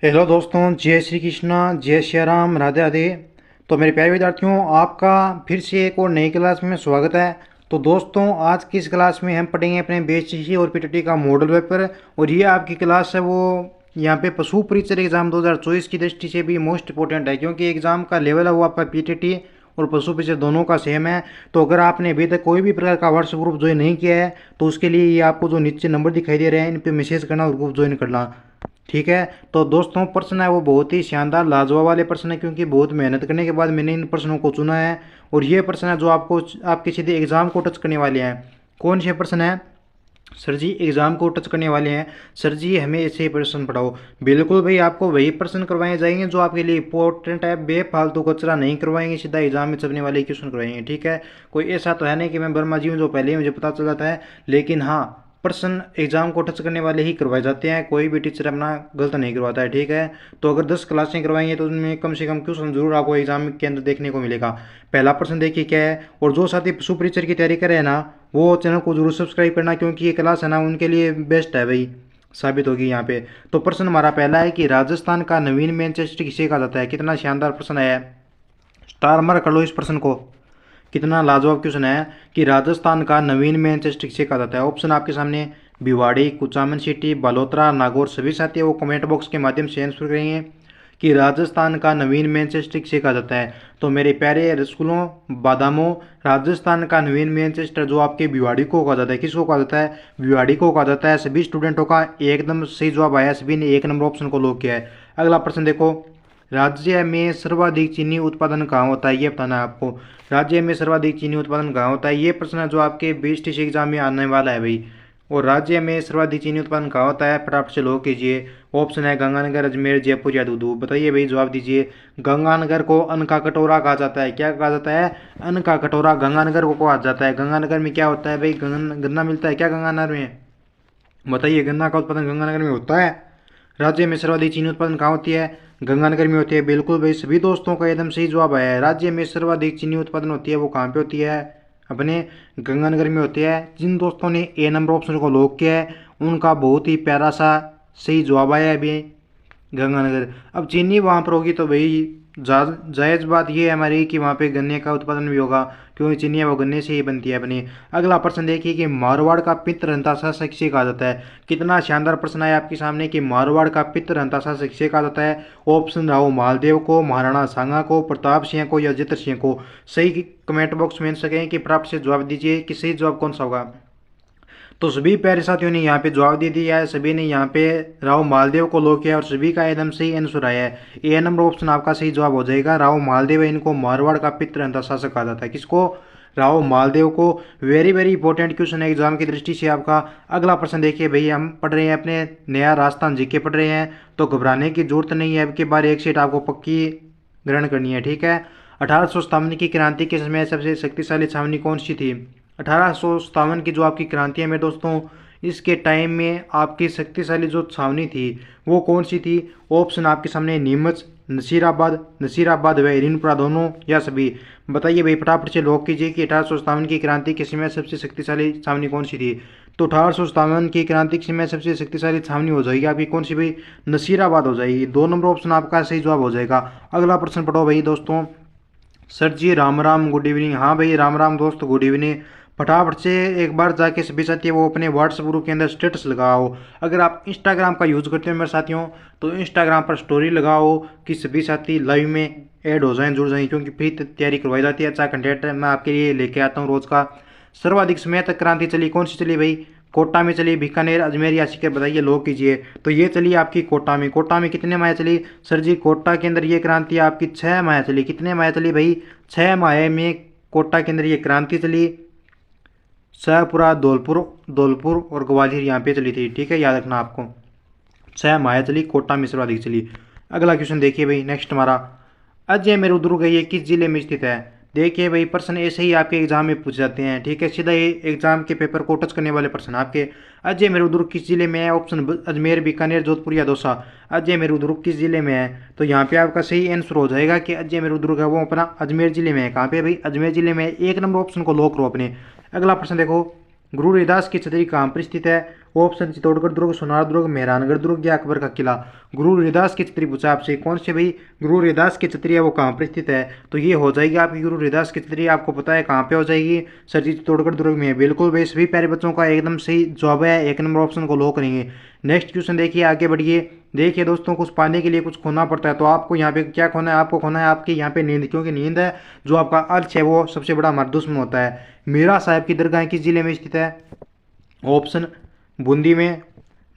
Hello दोस्तों, जय श्री कृष्णा, जय श्री राम, राधे राधे। तो मेरे प्यारे विद्यार्थियों, आपका फिर से एक और नई क्लास में स्वागत है। तो दोस्तों, आज की इस क्लास में हम पढ़ेंगे अपने बीएचसी और पीटीटी का मॉडल पेपर। और ये आपकी क्लास है वो यहाँ पे पशु परिचय एग्जाम 2024 की दृष्टि से भी मोस्ट इंपॉर्टेंट है, क्योंकि एग्जाम का लेवल है वो आपका पीटीटी और पशु परिचय दोनों का सेम है। तो अगर आपने अभी तक कोई भी प्रकार का व्हाट्सएप ग्रुप ज्वाइन नहीं किया है तो उसके लिए ये आपको जो नीचे नंबर दिखाई दे रहे हैं इन पर मैसेज करना और ग्रुप ज्वाइन करना। ठीक है। तो दोस्तों, प्रश्न है वो बहुत ही शानदार लाजवाब वाले प्रश्न है, क्योंकि बहुत मेहनत करने के बाद मैंने इन प्रश्नों को चुना है। और ये प्रश्न है जो आपको आपके सीधे एग्जाम को टच करने वाले हैं। कौन से प्रश्न है? सर जी एग्जाम को टच करने वाले हैं। सर जी हमें ऐसे प्रश्न पढ़ाओ। बिल्कुल भाई, आपको वही प्रश्न करवाए जाएंगे जो आपके लिए इंपॉर्टेंट है। बेफालतू कचरा नहीं करवाएंगे, सीधा एग्जाम में छपने वाले क्वेश्चन करवाएंगे। ठीक है। कोई ऐसा तो है नहीं कि मैं वर्मा जी हूँ जो पहले ही मुझे पता चल जाता है, लेकिन हाँ, प्रश्न एग्जाम को टच करने वाले ही करवाए जाते हैं। कोई भी टीचर अपना गलत नहीं करवाता है। ठीक है। तो अगर 10 क्लासें करवाएंगे तो उनमें कम से कम क्वेश्चन जरूर आपको एग्जाम के अंदर देखने को मिलेगा। पहला प्रश्न देखिए क्या है। और जो साथी पशु परिचय की तैयारी करे है ना, वो चैनल को जरूर सब्सक्राइब करना, क्योंकि ये क्लास है ना उनके लिए बेस्ट है भाई, साबित होगी यहाँ पे। तो प्रश्न हमारा पहला है कि राजस्थान का नवीन मैनचेस्टर किसे कहा जाता है। कितना शानदार प्रश्न है। स्टार मार्क कर लो इस प्रश्न को। कितना लाजवाब क्वेश्चन है कि राजस्थान का नवीन मैनचेस्टर किसे कहा जाता है। ऑप्शन आपके सामने भिवाड़ी, कुचामन सिटी, बालोतरा, नागौर। सभी साथी वो कमेंट बॉक्स के माध्यम से आंसर करेंगे कि राजस्थान का नवीन मैनचेस्टर किसे कहा जाता है। तो मेरे प्यारे रसगुल्लों, बादामों, राजस्थान का नवीन मैनचेस्टर जो आपके भिवाड़ी को कहा जाता है। किसको कहा जाता है? भिवाड़ी को कहा जाता है। सभी स्टूडेंटों का एकदम सही जवाब आया, सभी ने 1 नंबर ऑप्शन को लॉक किया है। अगला प्रश्न देखो। राज्य में सर्वाधिक चीनी उत्पादन कहाँ होता है, ये बताना है आपको। राज्य में सर्वाधिक चीनी उत्पादन कहाँ होता है, ये प्रश्न है जो आपके बीएसटी एग्जाम में आने वाला है भाई। और राज्य में सर्वाधिक चीनी उत्पादन कहाँ होता है, फटाफट से लो कीजिए। ऑप्शन है गंगानगर, अजमेर, जयपुर या दूदू। बताइए भाई, जवाब दीजिए। गंगानगर को अन्न का कटोरा कहा जाता है। क्या कहा जाता है? अन्न का कटोरा गंगानगर को कहा जाता है। गंगानगर में क्या होता है भाई? गन्ना मिलता है क्या गंगानगर में? बताइए, गन्ना का उत्पादन गंगानगर में होता है। राज्य में सर्वाधिक चीनी उत्पादन कहाँ होती है? गंगानगर में होती है। बिल्कुल भाई, सभी दोस्तों का एकदम सही जवाब आया है। राज्य में सर्वाधिक चीनी उत्पादन होती है वो कहाँ पे होती है? अपने गंगानगर में होती है। जिन दोस्तों ने A नंबर ऑप्शन को लॉक किया है उनका बहुत ही प्यारा सा सही जवाब आया है अभी, गंगानगर। अब चीनी वहाँ पर होगी तो भाई जायज़ बात ये है हमारी कि वहाँ पे गन्ने का उत्पादन भी होगा, क्योंकि चीनी है वो गन्ने से ही बनती है अपनी। अगला प्रश्न देखिए कि मारवाड़ का पितृहंता शासक किसे कहा जाता है। कितना शानदार प्रश्न है आपके सामने कि मारवाड़ का पितृहंता शासक किसे कहा जाता है। ऑप्शन राव मालदेव को, महाराणा सांगा को, प्रताप सिंह को या जित्र सिंह को। सही कमेंट बॉक्स में सकें कि प्राप्त से जवाब दीजिए कि सही जवाब कौन सा होगा। तो सभी प्यारे साथियों ने यहाँ पे जवाब दे दिया है। सभी ने यहाँ पे राव मालदेव को लॉक किया और सभी का एकदम सही आंसर आया है। A नंबर ऑप्शन आपका सही जवाब हो जाएगा। राव मालदेव है, इनको मारवाड़ का पितृहंता शासक कहा जाता है। किसको? राव मालदेव को। वेरी वेरी इंपॉर्टेंट क्वेश्चन है एग्जाम की दृष्टि से आपका। अगला प्रश्न देखिए भाई, हम पढ़ रहे हैं अपने नया राजस्थान जीके पढ़ रहे हैं, तो घबराने की जरूरत नहीं है। अब के बार एक सीट आपको पक्की ग्रहण करनी है। ठीक है। 1857 की क्रांति के समय सबसे शक्तिशाली छावनी कौन सी थी? 1857 की जो आपकी क्रांति है मेरे दोस्तों, इसके टाइम में आपकी शक्तिशाली जो छावनी थी वो कौन सी थी? ऑप्शन आपके सामने नीमच, नसीराबाद व हिरनपुरा, दोनों या सभी। बताइए भाई, फटाफट से लॉक कीजिए कि 1857 की क्रांति के समय सबसे शक्तिशाली छावनी कौन सी थी। तो 1857 की क्रांति के समय सबसे शक्तिशाली छावनी हो जाएगी आपकी कौन सी भाई? नसीराबाद हो जाएगी। 2 नंबर ऑप्शन आपका सही जवाब हो जाएगा। अगला प्रश्न पढ़ो भाई दोस्तों। सर जी राम राम, गुड इवनिंग। हाँ भाई, राम राम दोस्त, गुड इवनिंग। फटाफट से एक बार जाके सभी साथी वो अपने व्हाट्सएप ग्रुप के अंदर स्टेटस लगाओ। अगर आप इंस्टाग्राम का यूज़ करते हो मेरे साथियों, तो इंस्टाग्राम पर स्टोरी लगाओ कि सभी साथी लाइव में ऐड हो जाएं, जुड़ जाएं, क्योंकि फ्री तैयारी करवाई जाती है। अच्छा कंटेंट मैं आपके लिए लेके आता हूँ रोज़ का। सर्वाधिक समय तक क्रांति चली कौन सी चली भाई? कोटा में चली, बीकानेर, अजमेर या सीकर। बताइए, लोग कीजिए। तो ये चली आपकी कोटा में। कोटा में कितने माह चली? सर जी कोटा के अंदर ये क्रांति आपकी 6 माह चली। कितने माह चली भाई? 6 माह में कोटा के अंदर ये क्रांति चली। शाहपुरा, धौलपुर और ग्वालियर यहाँ पे चली थी। ठीक है, याद रखना आपको। 6 माह चली, कोटा में सर्वाधिक चली। अगला क्वेश्चन देखिए भाई, नेक्स्ट हमारा। अजय मेरू दुर्ग है, ये किस जिले में स्थित है? देखिए भाई, प्रश्न ऐसे ही आपके एग्जाम में पूछ जाते हैं। ठीक है, सीधा ये एग्जाम के पेपर को टच करने वाले प्रश्न आपके। अजय मेरू दुर्ग किस जिले में है? ऑप्शन अजमेर, बीकानेर, जोधपुर या दौसा। अजय मेरू दुर्ग किस जिले में है? तो यहाँ पे आपका सही आंसर हो जाएगा कि अजय मेरू दुर्ग है वो अपना अजमेर जिले में है। कहाँ पे भाई? अजमेर जिले में। 1 नंबर ऑप्शन को लॉक करो अपने। अगला प्रश्न देखो। गुरु रविदास की छतरी कहाँ पर स्थित है? ऑप्शन चित्तौड़गढ़ दुर्ग, सोनार दुर्ग, मेहरानगढ़ दुर्ग या अकबर का किला। गुरु रविदास की छतरी पूछा आपसे, कौन से भाई गुरु रविदास की छतरी है वो कहाँ पर स्थित है? तो ये हो जाएगी आपकी गुरु रविदास की छतरी, आपको पता है कहाँ पे हो जाएगी? सर जी चित्तौड़गढ़ दुर्ग में है। बिल्कुल भाई सभी प्यारे बच्चों का एकदम सही जवाब है, 1 नंबर ऑप्शन को लॉक करेंगे। नेक्स्ट क्वेश्चन देखिए, आगे बढ़िए। देखिए दोस्तों, कुछ पाने के लिए कुछ खोना पड़ता है, तो आपको यहाँ पे क्या खोना है? आपको खोना है आपकी यहाँ पे नींद, क्योंकि नींद है जो आपका अर्थ है वो सबसे बड़ा हमारा दुश्मन होता है। मीरा साहब की दरगाह किस जिले में स्थित है? ऑप्शन बूंदी में,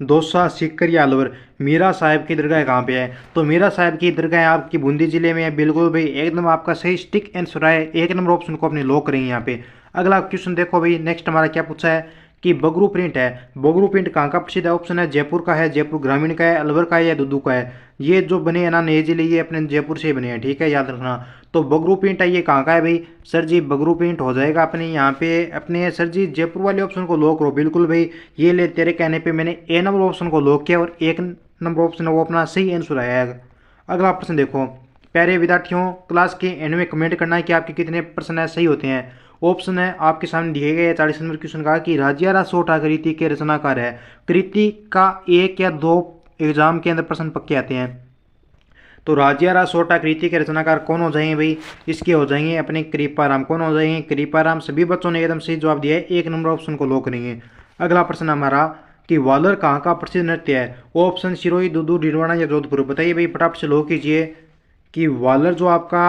दौसा, सीकर या अलवर। मीरा साहब की दरगाह कहाँ पे है? तो मीरा साहब की दरगाह आपकी बूंदी जिले में है। बिल्कुल भाई एकदम आपका सही स्टिक आंसर है, 1 नंबर ऑप्शन को अपने लॉक करेंगे यहाँ पे। अगला क्वेश्चन देखो भाई, नेक्स्ट हमारा क्या पूछा है कि बगरू प्रिंट है। बगरू प्रिंट कहाँ का प्रसिद्ध है? ऑप्शन है जयपुर का है, जयपुर ग्रामीण का है, अलवर का है या दुदू का है। ये जो बने हैं ना नए जिले, ये अपने जयपुर से बने हैं, ठीक है, याद रखना। तो बगरू प्रिंट है, ये कहाँ का है भाई? सर जी बगरू प्रिंट हो जाएगा अपने यहाँ पे अपने सर जी जयपुर वाले ऑप्शन को लॉक करो। बिल्कुल भाई, ये ले तेरे कहने पे मैंने ए नंबर ऑप्शन को लॉक किया और 1 नंबर ऑप्शन है वो अपना सही आंसर आया है। अगला प्रश्न देखो, प्यारे विद्यार्थियों क्लास के एंड में कमेंट करना है कि आपके कितने प्रश्न सही होते हैं। ऑप्शन है आपके सामने दिए गए 40 नंबर क्वेश्चन का कि राजियारा सोटा कृति के रचनाकार है। कृति का 1 या 2 एग्जाम के अंदर प्रश्न पक्के आते हैं। तो राजियारा सोटा कृति के रचनाकार कौन हो जाएंगे भाई? इसके हो जाएंगे अपने कृपाराम। कौन हो जाएंगे? कृपाराम। सभी बच्चों ने एकदम सही जवाब दिया है, 1 नंबर ऑप्शन को लॉक करेंगे। अगला प्रश्न हमारा कि वालर कहाँ का प्रसिद्ध नृत्य है? ऑप्शन सिरोही, दुदू, डिडवाना या जोधपुर। बताइए भाई फटाफट से लॉक कीजिए कि वालर जो आपका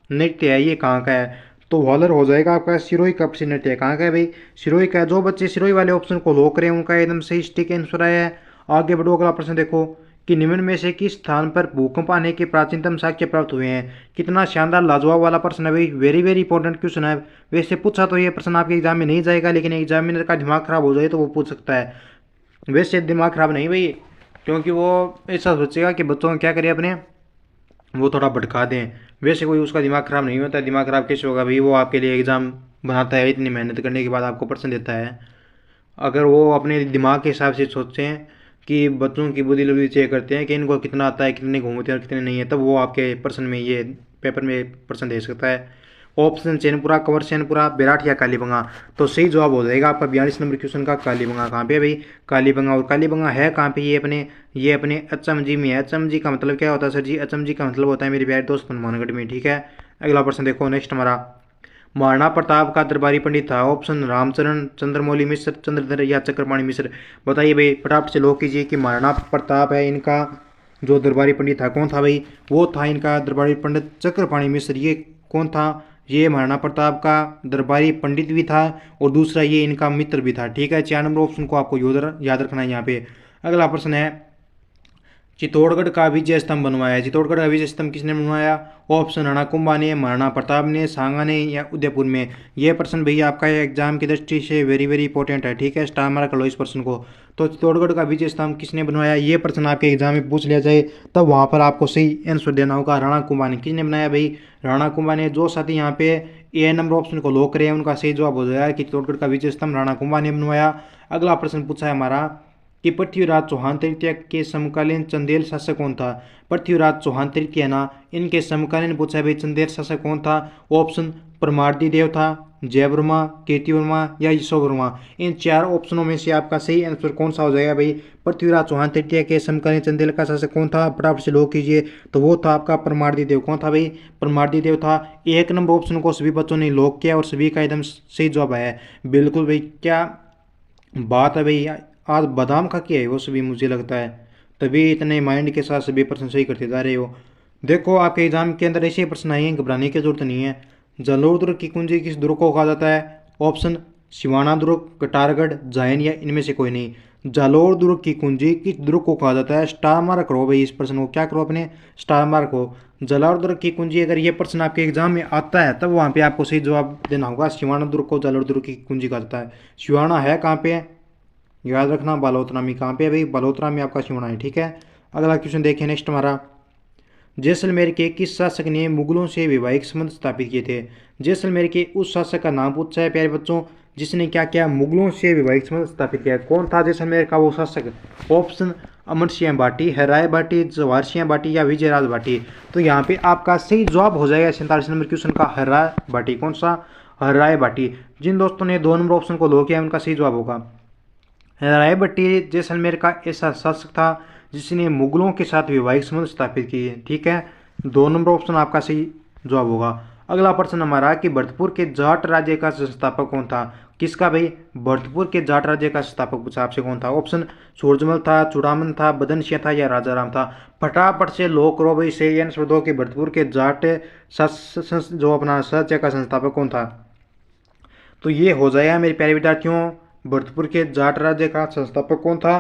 नृत्य है ये कहाँ का है? तो वालर हो जाएगा आपका सिरोही का प्रसिद्ध नृत्य है। कहाँ का है भाई? सिरोही का है। जो बच्चे सिरोही वाले ऑप्शन को लॉक करें उनका एकदम सही स्टिक आंसर आया है। आगे बढ़ो, अगला प्रश्न देखो कि निम्न में से किस स्थान पर भूकंप आने के प्राचीनतम साक्ष्य प्राप्त हुए हैं? कितना शानदार लाजवाब वाला प्रश्न है भाई, वेरी वेरी इंपॉर्टेंट क्वेश्चन है। वैसे पूछा तो ये प्रश्न आपके एग्जाम में नहीं जाएगा, लेकिन एग्जामिनर का दिमाग खराब हो जाए तो वो पूछ सकता है। वैसे दिमाग खराब नहीं भाई, क्योंकि वो ऐसा सोचेगा कि बच्चों को क्या करें अपने, वो थोड़ा भटका दें। वैसे कोई उसका दिमाग ख़राब नहीं होता। दिमाग ख़राब कैसे होगा भाई? वो आपके लिए एग्ज़ाम बनाता है, इतनी मेहनत करने के बाद आपको प्रश्न देता है। अगर वो अपने दिमाग के हिसाब से सोचते हैं कि बच्चों की बुद्धि चेक करते हैं कि इनको कितना आता है, कितने घूमते हैं और कितने नहीं है, तब वो आपके प्रश्न में ये पेपर में प्रश्न दे सकता है। ऑप्शन चैनपुरा, कंवर चैनपुरा, बेराट या कालीबंगा। तो सही जवाब हो जाएगा आपका 42 नंबर क्वेश्चन का कालीबंगा। कहाँ पे भाई? कालीबंगा। और कालीबंगा है कहाँ पे? ये अपने अचमजी में है। अचमजी का मतलब क्या होता है सर जी? अचमजी का मतलब होता है मेरे प्यारे दोस्त हनुमानगढ़ में, ठीक है। अगला प्रश्न देखो नेक्स्ट हमारा, महाराणा प्रताप का दरबारी पंडित था। ऑप्शन रामचरण, चंद्रमौली मिश्र, चंद्रधर या चक्रपाणी मिश्र। बताइए भाई फटाफट से लॉक कीजिए कि महाराणा प्रताप है इनका जो दरबारी पंडित था, कौन था भाई? वो था इनका दरबारी पंडित चक्रपाणी मिश्र। ये कौन था? ये महाराणा प्रताप का दरबारी पंडित भी था और दूसरा ये इनका मित्र भी था, ठीक है। 4 नंबर ऑप्शन को आपको याद रखना है यहाँ पे। अगला प्रश्न है, चित्तौड़गढ़ का विजय स्तंभ बनवाया है। चित्तौड़गढ़ का विजय स्तंभ किसने बनवाया? ऑप्शन राणा कुंभा ने, महाराणा प्रताप ने, सांगा ने या उदयपुर में। यह प्रश्न भैया आपका एग्जाम की दृष्टि से वेरी वेरी इंपॉर्टेंट है, ठीक है। स्टार मार्क कर लो इस प्रश्न को। तो चित्तौड़गढ़ का विजय स्तंभ किसने बनवाया? ये प्रश्न आपके एग्जाम में पूछ लिया जाए तब वहाँ पर आपको सही आंसर देना होगा। राणा कुंभा ने। किसने बनाया भाई? राणा कुंभा ने। जो साथी यहाँ पे ए नंबर ऑप्शन को लॉक करें उनका सही जवाब हो जाएगा कि चित्तौड़गढ़ का विजय स्तंभ राणा कुंभा ने बनवाया। अगला प्रश्न पूछा है हमारा कि पृथ्वीराज चौहान तृतीय के समकालीन चंदेल शासक कौन था? पृथ्वीराज चौहान तृतीय ना, इनके समकालीन पूछा है भाई चंदेल शासक कौन था? ऑप्शन परमार्दी देव था, जयवर्मा, कीर्तिवर्मा या यशोवर्मा। इन 4 ऑप्शनों में से आपका सही आंसर कौन सा हो जाएगा भाई? पृथ्वीराज चौहान तृतीय के समकालीन चंदेल का शासक कौन था? फटाफट से लॉक कीजिए। तो वो था आपका परमार्दी देव। कौन था भाई? परमार्दी देव था। 1 नंबर ऑप्शन को सभी बच्चों ने लॉक किया और सभी का एकदम सही जवाब आया है। बिल्कुल भाई, क्या बात है भाई, आज बादाम खा के है वो सभी, मुझे लगता है, तभी इतने माइंड के साथ सभी प्रश्न सही करते जा रहे हो। देखो आपके एग्जाम के अंदर ऐसे प्रश्न आए हैं, घबराने की जरूरत नहीं है। जालोर दुर्ग की कुंजी किस दुर्ग को कहा जाता है? ऑप्शन सिवाना दुर्ग, कटारगढ़, जायन या इनमें से कोई नहीं। जालोर दुर्ग की कुंजी किस दुर्ग को कहा जाता है? स्टार मार्क करो भाई इस प्रश्न को। क्या करो अपने? स्टार मार्क हो। जालोर दुर्ग की कुंजी, अगर ये प्रश्न आपके एग्जाम में आता है तब वहाँ पे आपको सही जवाब देना होगा। सिवाना दुर्ग को जालोर दुर्ग की कुंजी कहा जाता है। सिवाना है कहाँ पे? याद रखना बालोतरा में। कहाँ पे भाई? बालोतरा में आपका सिवाना है, ठीक है। अगला क्वेश्चन देखिए नेक्स्ट हमारा, जैसलमेर के किस शासक ने मुगलों से वैवाहिक संबंध स्थापित किए थे? जैसलमेर के उस शासक का नाम पूछा है प्यारे बच्चों जिसने क्या किया? मुगलों से वैवाहिक संबंध स्थापित किया। कौन था जैसलमेर का वो शासक? ऑप्शन अमर सिंह भाटी, हराय भाटी, जवाहर सिंह भाटी या विजयराज भाटी। तो यहाँ पे आपका सही जवाब हो जाएगा 47 नंबर क्वेश्चन का हराय भाटी। कौन सा? हराय भाटी। जिन दोस्तों ने 2 नंबर ऑप्शन को लो किया उनका सही जवाब होगा रायबट्टी जैसलमेर का ऐसा शासक था जिसने मुगलों के साथ वैवाहिक संबंध स्थापित किए। ठीक है, 2 नंबर ऑप्शन आपका सही जवाब होगा। अगला प्रश्न हमारा कि भरतपुर के जाट राज्य का संस्थापक कौन था। किसका भाई, भरतपुर के जाट राज्य का संस्थापक पूछा आपसे कौन था। ऑप्शन सूरजमल था, चूड़ामन था, बदन सिंह था या राजाराम था। फटाफट से लोग करो भाई, सही आंसर दो कि भरतपुर के जाट जो अपना राज्य का संस्थापक कौन था। तो ये हो जाएगा मेरे प्यारे विद्यार्थियों, भरतपुर के जाट राज्य का संस्थापक कौन था।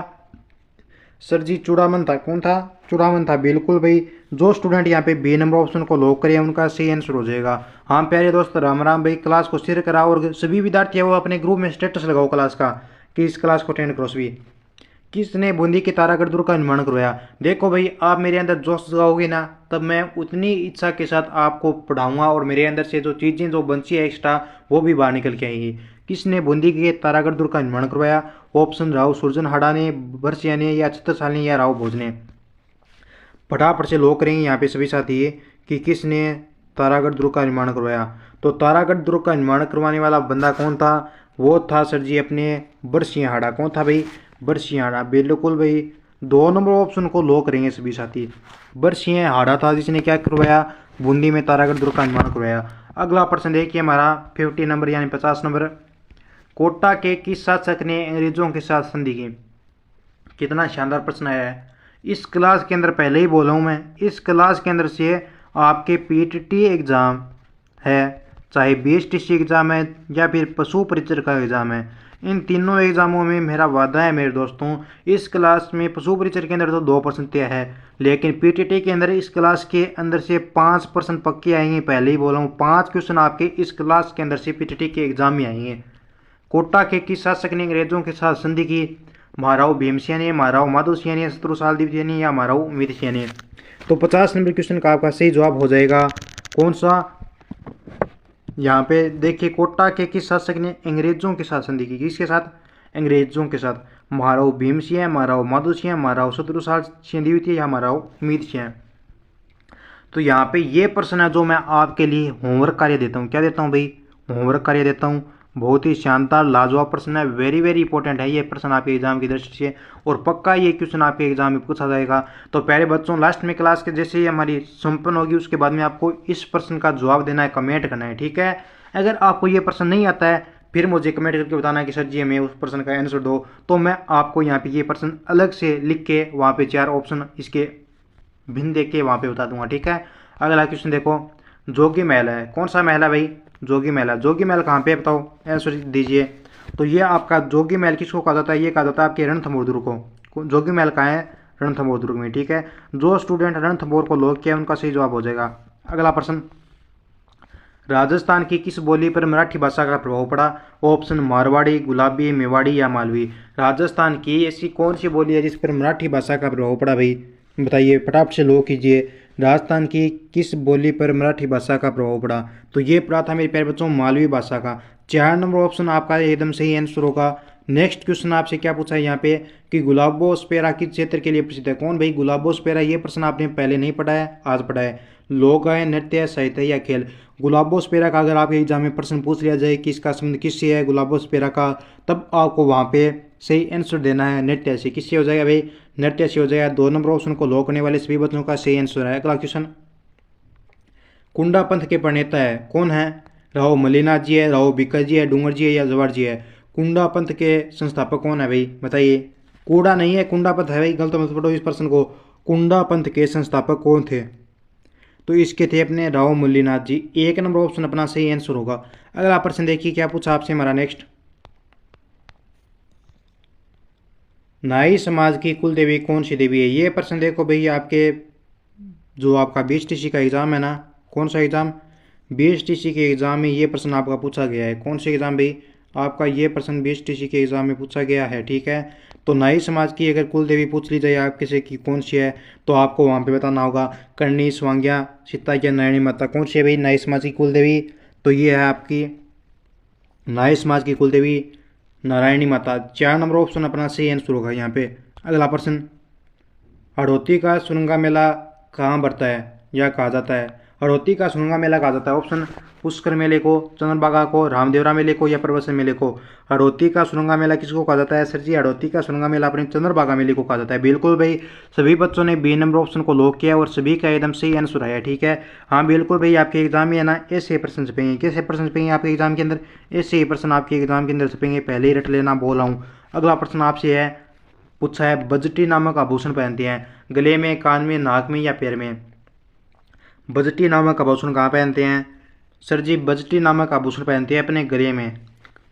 सर जी चूड़ामन था। कौन था, चूड़ामन था, बिल्कुल भाई। जो स्टूडेंट यहाँ पे बी नंबर ऑप्शन को लॉक करें उनका सही आंसर हो जाएगा। हाँ प्यारे दोस्त, राम राम भाई। क्लास को शेयर कराओ और सभी विद्यार्थी है वो अपने ग्रुप में स्टेटस लगाओ क्लास का कि इस क्लास को अटेंड करो सभी। किसने बूंदी के तारागढ़ दुर्ग का निर्माण करवाया। देखो भाई, आप मेरे अंदर जोश जगाओगे ना तब मैं उतनी इच्छा के साथ आपको पढ़ाऊंगा और मेरे अंदर से जो चीज़ें जो बची है एक्स्ट्रा वो भी बाहर निकल के आएंगी। किसने बूंदी के तारागढ़ दुर्ग का निर्माण करवाया। ऑप्शन राव सुरजनहाड़ा ने, बरसिया ने या छत्रसाल ने या राव भोज ने। फटाफट से लोग करेंगे यहाँ पे सभी साथी कि किसने तारागढ़ दुर्ग का निर्माण करवाया। तो तारागढ़ दुर्ग का निर्माण करवाने वाला बंदा कौन था, वो था सर जी अपने बरसियाहाड़ा। कौन था भाई, बरसियाहाड़ा, बिल्कुल भाई। 2 नंबर ऑप्शन को लो करेंगे सभी साथी। बरसियाहाड़ा था जिसने क्या करवाया, बूंदी में तारागढ़ दुर्ग का निर्माण करवाया। अगला प्रश्न देखिए हमारा 50 नंबर यानी 50 नंबर। कोटा के किस शासक ने अंग्रेजों के साथ संधि की। कितना शानदार प्रश्न आया है। इस क्लास के अंदर पहले ही बोला हूँ मैं, इस क्लास के अंदर से आपके पीटीटी एग्ज़ाम है, चाहे बीएसटीसी एग्ज़ाम है या फिर पशु परिचर का एग्ज़ाम है, इन तीनों एग्ज़ामों में मेरा वादा है मेरे दोस्तों, इस क्लास में पशु परिचर के अंदर तो 2% तय है, लेकिन पीटीटी के अंदर इस क्लास के अंदर से 5% पक्के आएंगे। पहले ही बोला हूँ 5 क्वेश्चन आपके इस क्लास के अंदर से पीटीटी के एग्ज़ाम में आएंगे। कोटा के किस शासक ने अंग्रेजों के साथ संधि की। महाराव भीमसेन ने, महाराव माधव सिंह ने, शत्रुपाल द्वितीय ने या महाराव उम्मीद सिंह ने। तो 50 नंबर क्वेश्चन का आपका सही जवाब हो जाएगा कौन सा। यहाँ पे देखिए, कोटा के किस शासक ने अंग्रेजों के साथ संधि की। किसके साथ, अंग्रेजों के साथ। महाराव भीमसिंह, महाराव माधव सिंह, महाराव शत्रुपाल सिंह द्वितीय या महाराव उम्मीद सिंह। तो यहाँ पे ये प्रश्न है जो मैं आपके लिए होमवर्क कार्य देता हूँ। क्या देता हूँ भाई, होमवर्क कार्य देता हूँ। बहुत ही शानदार लाजवाब प्रश्न है, वेरी वेरी इंपॉर्टेंट है ये प्रश्न आपके एग्जाम की दृष्टि से, और पक्का ये क्वेश्चन आपके एग्जाम में पूछा जाएगा। तो प्यारे बच्चों, लास्ट में क्लास के जैसे ही हमारी संपन्न होगी उसके बाद में आपको इस प्रश्न का जवाब देना है, कमेंट करना है। ठीक है, अगर आपको ये प्रश्न नहीं आता है फिर मुझे कमेंट करके बताना है कि सर जी हमें उस प्रश्न का आंसर दो, तो मैं आपको यहाँ पे ये प्रश्न अलग से लिख के वहाँ पे 4 ऑप्शन इसके भिन्न देख के वहाँ पे बता दूंगा। ठीक है, अगला क्वेश्चन देखो, जोगी महल है। कौन सा महल है भाई, जोगी महल है। जोगी महल कहाँ पे बताओ, आंसर दीजिए। तो ये आपका जोगी महल किसको कहा जाता है, ये कहा जाता है आपके रणथंभौर दुर्ग को। जोगी महल कहाँ है, रणथंभौर दुर्ग में। ठीक है, जो स्टूडेंट रणथंभौर को लॉक किया उनका सही जवाब हो जाएगा। अगला प्रश्न, राजस्थान की किस बोली पर मराठी भाषा का प्रभाव पड़ा। ऑप्शन मारवाड़ी, गुलाबी, मेवाड़ी या मालवी। राजस्थान की ऐसी कौन सी बोली है जिस पर मराठी भाषा का प्रभाव पड़ा भाई, बताइए फटाफट से लो कीजिए। राजस्थान की किस बोली पर मराठी भाषा का प्रभाव पड़ा। तो ये पड़ा था मेरे प्यारे बच्चों मालवी भाषा का। 4 नंबर ऑप्शन आपका एकदम सही आंसर होगा। नेक्स्ट क्वेश्चन आपसे क्या पूछा है यहाँ पे कि गुलाबोस्पेरा किस क्षेत्र के लिए प्रसिद्ध है। कौन भाई गुलाबोस्पेरा, ये प्रश्न आपने पहले नहीं पढ़ा है, आज पढ़ा है। लोक है, नृत्य, साहित्य या खेल। गुलाबोस्पेरा का अगर आपके एग्जाम में प्रश्न पूछ लिया जाए कि इसका संबंध किससे है गुलाबोस्पेरा का, तब आपको वहाँ पे सही आंसर देना है नृत्य से। किससे हो जाएगा भाई, नृत्य से हो जाएगा। 2 नंबर ऑप्शन को लॉक करने वाले सभी बच्चों का सही आंसर है। अगला क्वेश्चन, कुंडा पंथ के प्रणेता है कौन है। राव मलिनाथ जी है, राव बिकर जी है, डूंगर जी है या जवाहर जी है। कुंडा पंथ के संस्थापक कौन है भाई, बताइए। कूड़ा नहीं है, कुंडा पंथ है भाई, गलत मत पढ़ो इस प्रश्न को। कुंडा पंथ के संस्थापक कौन थे, तो इसके थे अपने राव मल्लीनाथ जी। 1 नंबर ऑप्शन अपना सही आंसर होगा। अगला प्रश्न देखिए क्या पूछा आपसे हमारा नेक्स्ट, नाई समाज की कुल देवी कौन सी देवी है। ये प्रश्न देखो भाई आपके जो आपका बीएसटीसी का एग्ज़ाम है ना, कौन सा एग्ज़ाम, बीएसटीसी के एग्ज़ाम में ये प्रश्न आपका पूछा गया है। कौन से एग्ज़ाम भाई, आपका ये प्रश्न बीएसटीसी के एग्ज़ाम में पूछा गया है। ठीक है, तो नाई समाज की अगर कुल देवी पूछ ली जाए आपके से कि कौन सी है, तो आपको वहाँ पे बताना होगा करणी, स्वांग्या, सीता या नारायणी माता। कौन सी है भाई नाई समाज की कुल देवी, तो ये है आपकी नाई समाज की कुल देवी नारायणी माता। 4 नंबर ऑप्शन अपना सही आंसर होगा यहाँ पे। अगला प्रश्न, हड़ौती का सुरंगा मेला कहाँ बढ़ता है या कहा जाता है। हड़ौती का सुनगा मेला कहा जाता है। ऑप्शन पुष्कर मेले को, चंद्रभागा को, रामदेवरा मेले को या प्रवसन मेले को। हड़ौती का सुनगा मेला किसको कहा जाता है सर जी? हड़ौती का सुनगा मेला अपने चंद्रभागा मेले को कहा जाता है। बिल्कुल भाई, सभी बच्चों ने बी नंबर ऑप्शन को लॉक किया और सभी का एकदम सही आंसर आया। ठीक है, हाँ बिल्कुल भाई, आपके एग्जाम में है ना ऐसे प्रश्न छपेंगे। कैसे प्रश्न छपेंगे आपके एग्जाम के अंदर? ऐसे प्रश्न आपके एग्जाम के अंदर छपेंगे, पहले ही रट लेना बोल रहा हूँ। अगला प्रश्न आपसे है, पूछा है बजटी नामक आभूषण पहनते हैं गले में, कान में, नाक में या पैर में? बजटी नामक आभूषण कहाँ पहनते हैं सर जी? बजटी नामक आभूषण पहनते हैं अपने गले में।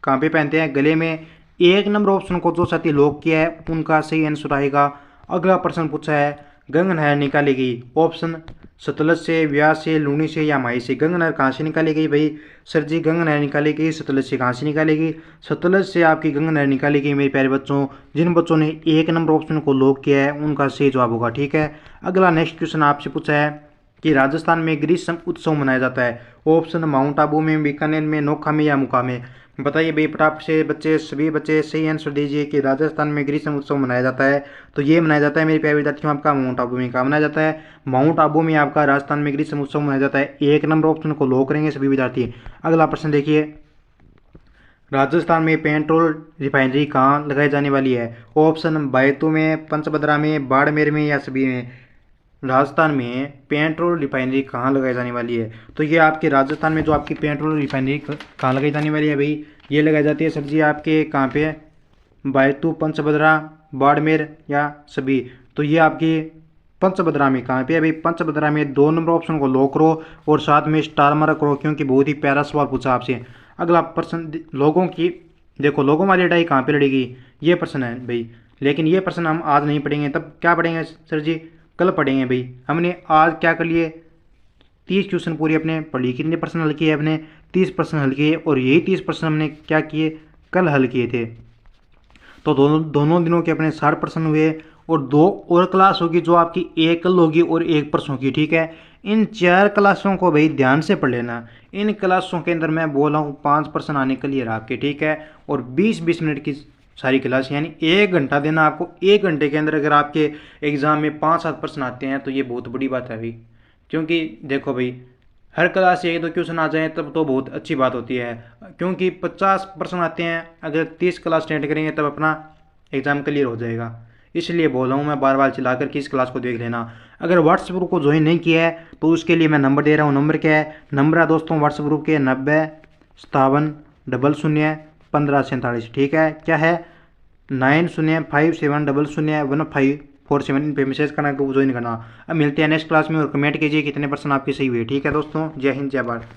कहाँ पे पहनते हैं? गले में। एक नंबर ऑप्शन को जो साथी लॉक किया है उनका सही आंसर आएगा। अगला प्रश्न पूछा है, गंगा नहर निकाली गई। ऑप्शन सतलज से, व्यास से, लूनी से या माई से? गंगा नहर कहाँ से निकाली गई भाई? सर जी गंगा नहर निकाली गई सतलज से। कहाँ से निकाली गई? सतलज से आपकी गंगा नहर निकाली गई मेरे प्यारे बच्चों। जिन बच्चों ने एक नंबर ऑप्शन को लॉक किया है उनका सही जवाब होगा। ठीक है, अगला नेक्स्ट क्वेश्चन आपसे पूछा है कि राजस्थान में ग्रीष्म उत्सव मनाया जाता है। ऑप्शन माउंट आबू में, बीकानेर में, नोखा में या मुका में? बताइए भाई फटाफट से बच्चे, सभी बच्चे सही आंसर दीजिए कि राजस्थान में ग्रीष्म उत्सव मनाया जाता है। तो ये मनाया जाता है मेरे प्यारे विद्यार्थियों आपका माउंट आबू में। कहाँ मनाया जाता है? माउंट आबू में आपका राजस्थान में ग्रीष्म उत्सव मनाया जाता है। एक नंबर ऑप्शन को लॉक करेंगे सभी विद्यार्थी। अगला प्रश्न देखिए, राजस्थान में पेट्रोल रिफाइनरी कहाँ लगाई जाने वाली है? ऑप्शन बैतूल में, पंचभद्रा में, बाड़मेर में या सभी में? राजस्थान में पेट्रोल रिफाइनरी कहाँ लगाई जाने वाली है? तो ये आपके राजस्थान में जो आपकी पेट्रोल रिफाइनरी कहाँ लगाई जाने वाली है भाई? ये लगाई जाती है सर जी आपके कहाँ पे? बैतूल, पंचभद्रा, बाड़मेर या सभी? तो ये आपकी पंचभद्रा में। कहाँ पे है भाई? पंचभद्रा में। 2 नंबर ऑप्शन को लॉक करो और साथ में स्टार मार्क करो क्योंकि बहुत ही प्यारा सवाल पूछा आपसे। अगला प्रश्न, लोगों की देखो, लोगों वाली लड़ाई कहाँ पे लड़ेगी? ये प्रश्न है भाई, लेकिन ये प्रश्न हम आज नहीं पढ़ेंगे। तब क्या पढ़ेंगे सर जी? कल पढ़ेंगे भाई। हमने आज क्या कर लिए? 30 क्वेश्चन पूरे अपने पढ़ लिए। कितने प्रश्न हल किए अपने? 30 प्रश्न हल किए और यही 30 प्रश्न हमने क्या किए? कल हल किए थे। तो दोनों दिनों के अपने 60 प्रश्न हुए और 2 और क्लास होगी जो आपकी एक कल होगी और एक परसों की। ठीक है, इन 4 क्लासों को भाई ध्यान से पढ़ लेना। इन क्लासों के अंदर मैं बोला हूँ 5 प्रश्न आने के लिए आपके। ठीक है, और 20-20 मिनट की सारी क्लास, यानी 1 घंटा देना आपको। 1 घंटे के अंदर अगर आपके एग्जाम में 5-7 प्रश्न आते हैं तो ये बहुत बड़ी बात है भाई। क्योंकि देखो भाई, हर क्लास से 1-2 क्वेश्चन आ जाए तब तो बहुत अच्छी बात होती है। क्योंकि 50 प्रश्न आते हैं, अगर 30 क्लास अटेंड करेंगे तब अपना एग्ज़ाम क्लियर हो जाएगा। इसलिए बोल रहा हूँ मैं बार बार चिल्ला कर कि इस क्लास को देख लेना। अगर व्हाट्सएप ग्रुप को ज्वाइन नहीं किया है तो उसके लिए मैं नंबर दे रहा हूँ। नंबर क्या है? नंबर है दोस्तों व्हाट्सएप ग्रुप के 9057001547। ठीक है, क्या है? 9057001547 इन पे मैसेज करना, ग्रुप ज्वाइन करना। अब मिलते हैं नेक्स्ट क्लास में और कमेंट कीजिए कितने परसेंट आपके सही हुए। ठीक है दोस्तों, जय हिंद जय भारत।